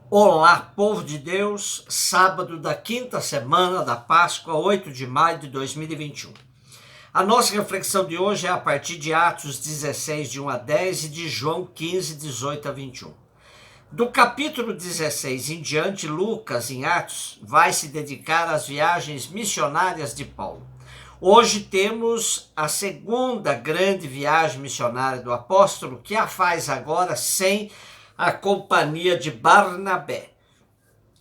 Olá, povo de Deus, sábado da quinta semana da Páscoa, 8 de maio de 2021. A nossa reflexão de hoje é a partir de Atos 16, de 1 a 10 e de João 15, 18 a 21. Do capítulo 16 em diante, Lucas, em Atos, vai se dedicar às viagens missionárias de Paulo. Hoje temos a segunda grande viagem missionária do apóstolo, que a faz agora sem a companhia de Barnabé.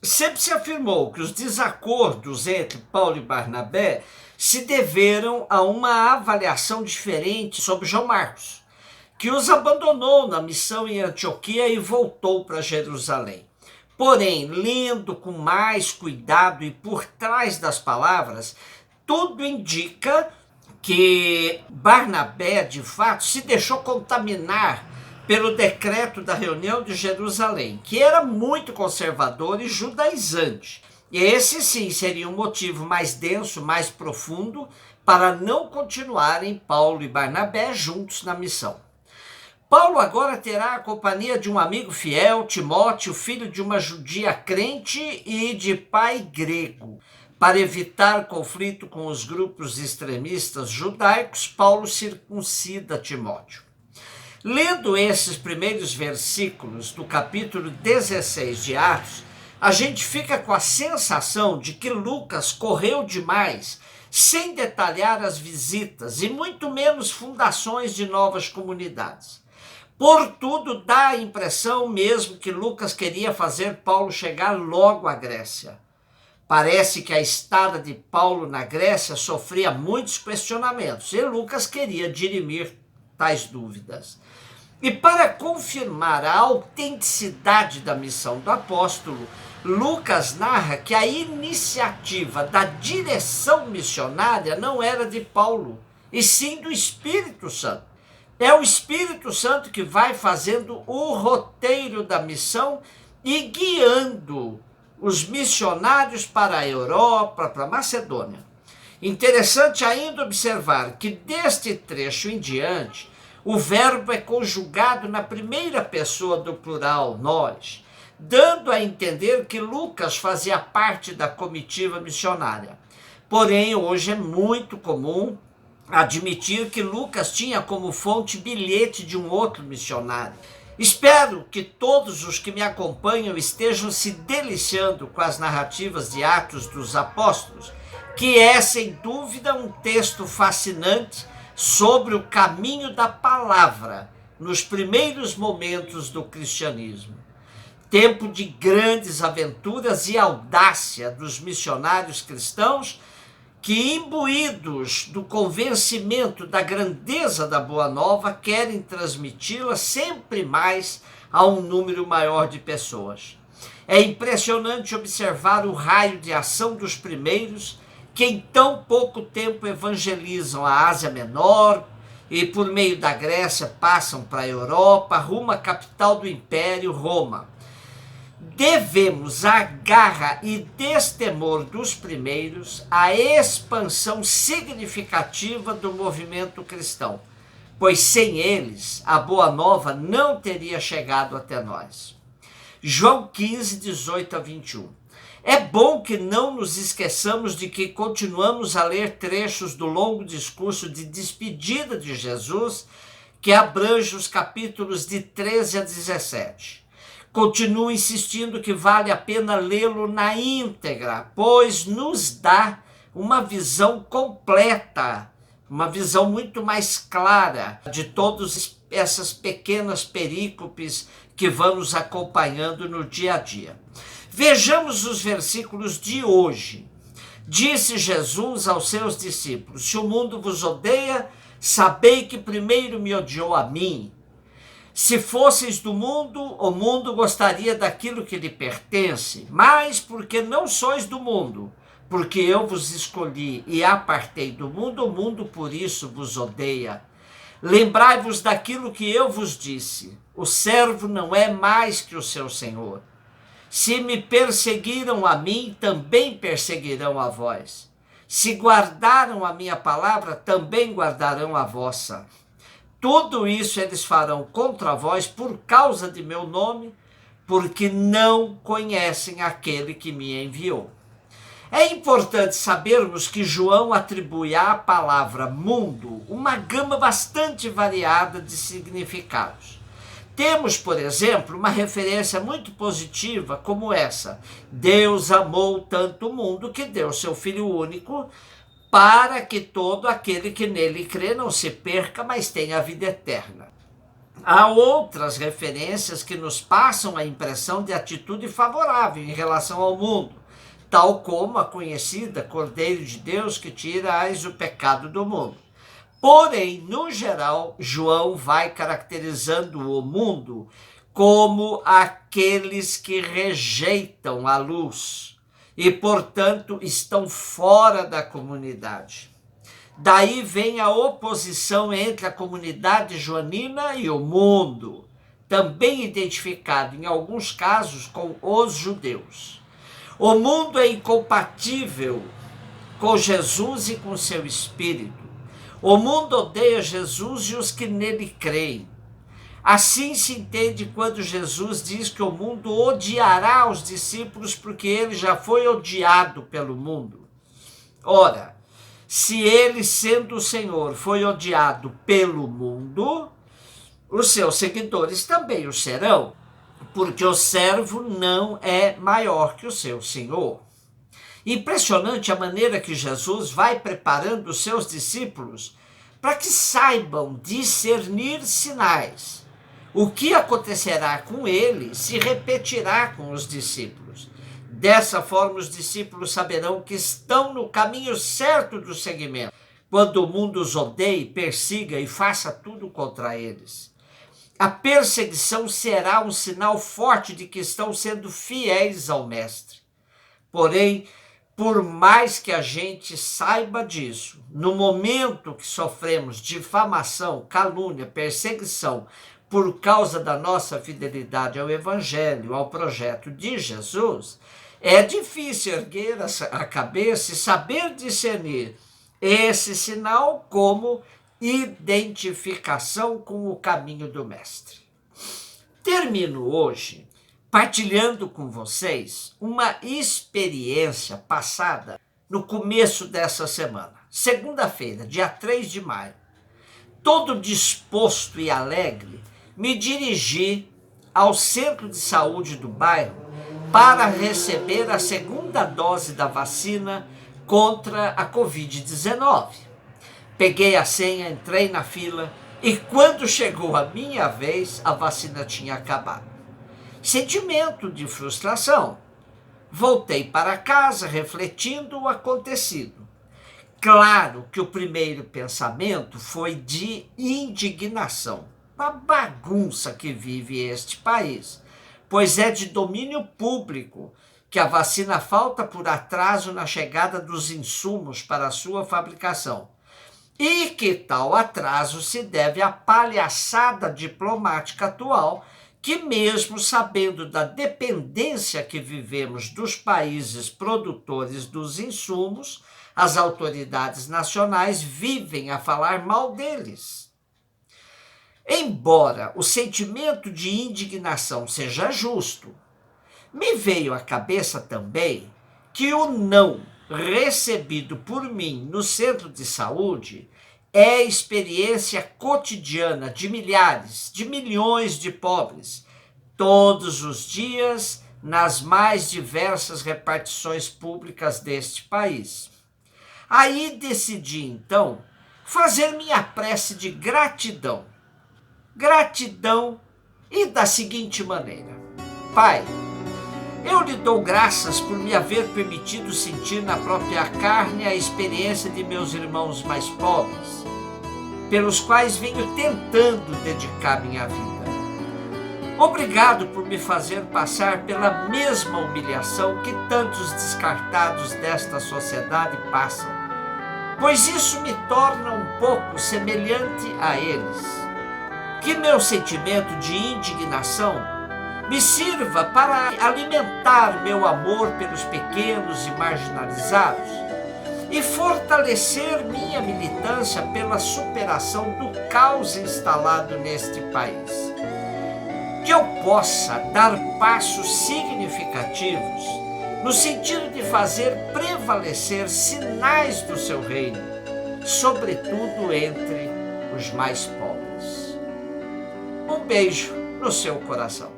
Sempre se afirmou que os desacordos entre Paulo e Barnabé se deveram a uma avaliação diferente sobre João Marcos, que os abandonou na missão em Antioquia e voltou para Jerusalém. Porém, lendo com mais cuidado e por trás das palavras, tudo indica que Barnabé, de fato, se deixou contaminar pelo decreto da reunião de Jerusalém, que era muito conservador e judaizante. E esse sim seria um motivo mais denso, mais profundo, para não continuarem Paulo e Barnabé juntos na missão. Paulo agora terá a companhia de um amigo fiel, Timóteo, filho de uma judia crente e de pai grego. Para evitar conflito com os grupos extremistas judaicos, Paulo circuncida Timóteo. Lendo esses primeiros versículos do capítulo 16 de Atos, a gente fica com a sensação de que Lucas correu demais, sem detalhar as visitas e muito menos fundações de novas comunidades. Por tudo, dá a impressão mesmo que Lucas queria fazer Paulo chegar logo à Grécia. Parece que a estada de Paulo na Grécia sofria muitos questionamentos e Lucas queria dirimir tais dúvidas. E para confirmar a autenticidade da missão do apóstolo, Lucas narra que a iniciativa da direção missionária não era de Paulo, e sim do Espírito Santo. É o Espírito Santo que vai fazendo o roteiro da missão e guiando os missionários para a Europa, para a Macedônia. Interessante ainda observar que deste trecho em diante, o verbo é conjugado na primeira pessoa do plural, nós, dando a entender que Lucas fazia parte da comitiva missionária. Porém, hoje é muito comum admitir que Lucas tinha como fonte bilhete de um outro missionário. Espero que todos os que me acompanham estejam se deliciando com as narrativas de Atos dos Apóstolos, que é, sem dúvida, um texto fascinante sobre o caminho da palavra nos primeiros momentos do cristianismo. Tempo de grandes aventuras e audácia dos missionários cristãos que, imbuídos do convencimento da grandeza da Boa Nova, querem transmiti-la sempre mais a um número maior de pessoas. É impressionante observar o raio de ação dos primeiros, que em tão pouco tempo evangelizam a Ásia Menor e, por meio da Grécia, passam para a Europa, rumo à capital do Império, Roma. Devemos à garra e destemor dos primeiros a expansão significativa do movimento cristão, pois sem eles a Boa Nova não teria chegado até nós. João 15, 18 a 21. É bom que não nos esqueçamos de que continuamos a ler trechos do longo discurso de despedida de Jesus, que abrange os capítulos de 13 a 17. Continuo insistindo que vale a pena lê-lo na íntegra, pois nos dá uma visão completa, uma visão muito mais clara de todas essas pequenas perícopes que vamos acompanhando no dia a dia. Vejamos os versículos de hoje. Disse Jesus aos seus discípulos: se o mundo vos odeia, sabei que primeiro me odiou a mim. Se fosseis do mundo, o mundo gostaria daquilo que lhe pertence, mas porque não sois do mundo, porque eu vos escolhi e apartei do mundo, o mundo por isso vos odeia. Lembrai-vos daquilo que eu vos disse: o servo não é mais que o seu senhor. Se me perseguiram a mim, também perseguirão a vós. Se guardaram a minha palavra, também guardarão a vossa. Tudo isso eles farão contra vós por causa de meu nome, porque não conhecem aquele que me enviou. É importante sabermos que João atribui à palavra mundo uma gama bastante variada de significados. Temos, por exemplo, uma referência muito positiva como essa: Deus amou tanto o mundo que deu seu Filho único, para que todo aquele que nele crê não se perca, mas tenha a vida eterna. Há outras referências que nos passam a impressão de atitude favorável em relação ao mundo, tal como a conhecida Cordeiro de Deus que tirais o pecado do mundo. Porém, no geral, João vai caracterizando o mundo como aqueles que rejeitam a luz e, portanto, estão fora da comunidade. Daí vem a oposição entre a comunidade joanina e o mundo, também identificado em alguns casos com os judeus. O mundo é incompatível com Jesus e com seu espírito. O mundo odeia Jesus e os que nele creem. Assim se entende quando Jesus diz que o mundo odiará os discípulos porque ele já foi odiado pelo mundo. Ora, se ele, sendo o Senhor, foi odiado pelo mundo, os seus seguidores também o serão, porque o servo não é maior que o seu Senhor. Impressionante a maneira que Jesus vai preparando os seus discípulos para que saibam discernir sinais. O que acontecerá com ele se repetirá com os discípulos. Dessa forma, os discípulos saberão que estão no caminho certo do seguimento, quando o mundo os odeie, persiga e faça tudo contra eles. A perseguição será um sinal forte de que estão sendo fiéis ao Mestre. Porém, por mais que a gente saiba disso, no momento que sofremos difamação, calúnia, perseguição, por causa da nossa fidelidade ao Evangelho, ao projeto de Jesus, é difícil erguer a cabeça e saber discernir esse sinal como identificação com o caminho do Mestre. Termino hoje partilhando com vocês uma experiência passada no começo dessa semana. Segunda-feira, dia 3 de maio, todo disposto e alegre, me dirigi ao centro de saúde do bairro para receber a segunda dose da vacina contra a Covid-19. Peguei a senha, entrei na fila e quando chegou a minha vez, a vacina tinha acabado. Sentimento de frustração. Voltei para casa refletindo o acontecido. Claro que o primeiro pensamento foi de indignação. Uma bagunça que vive este país, pois é de domínio público que a vacina falta por atraso na chegada dos insumos para a sua fabricação. E que tal atraso se deve à palhaçada diplomática atual, que mesmo sabendo da dependência que vivemos dos países produtores dos insumos, as autoridades nacionais vivem a falar mal deles. Embora o sentimento de indignação seja justo, me veio à cabeça também que o não recebido por mim no centro de saúde é experiência cotidiana de milhares, de milhões de pobres, todos os dias nas mais diversas repartições públicas deste país. Aí decidi, então, fazer minha prece de gratidão. Gratidão e da seguinte maneira: Pai, eu lhe dou graças por me haver permitido sentir na própria carne a experiência de meus irmãos mais pobres, pelos quais venho tentando dedicar minha vida. Obrigado por me fazer passar pela mesma humilhação que tantos descartados desta sociedade passam, pois isso me torna um pouco semelhante a eles. Que meu sentimento de indignação me sirva para alimentar meu amor pelos pequenos e marginalizados e fortalecer minha militância pela superação do caos instalado neste país. que eu possa dar passos significativos no sentido de fazer prevalecer sinais do seu reino, sobretudo entre os mais pobres. Um beijo no seu coração.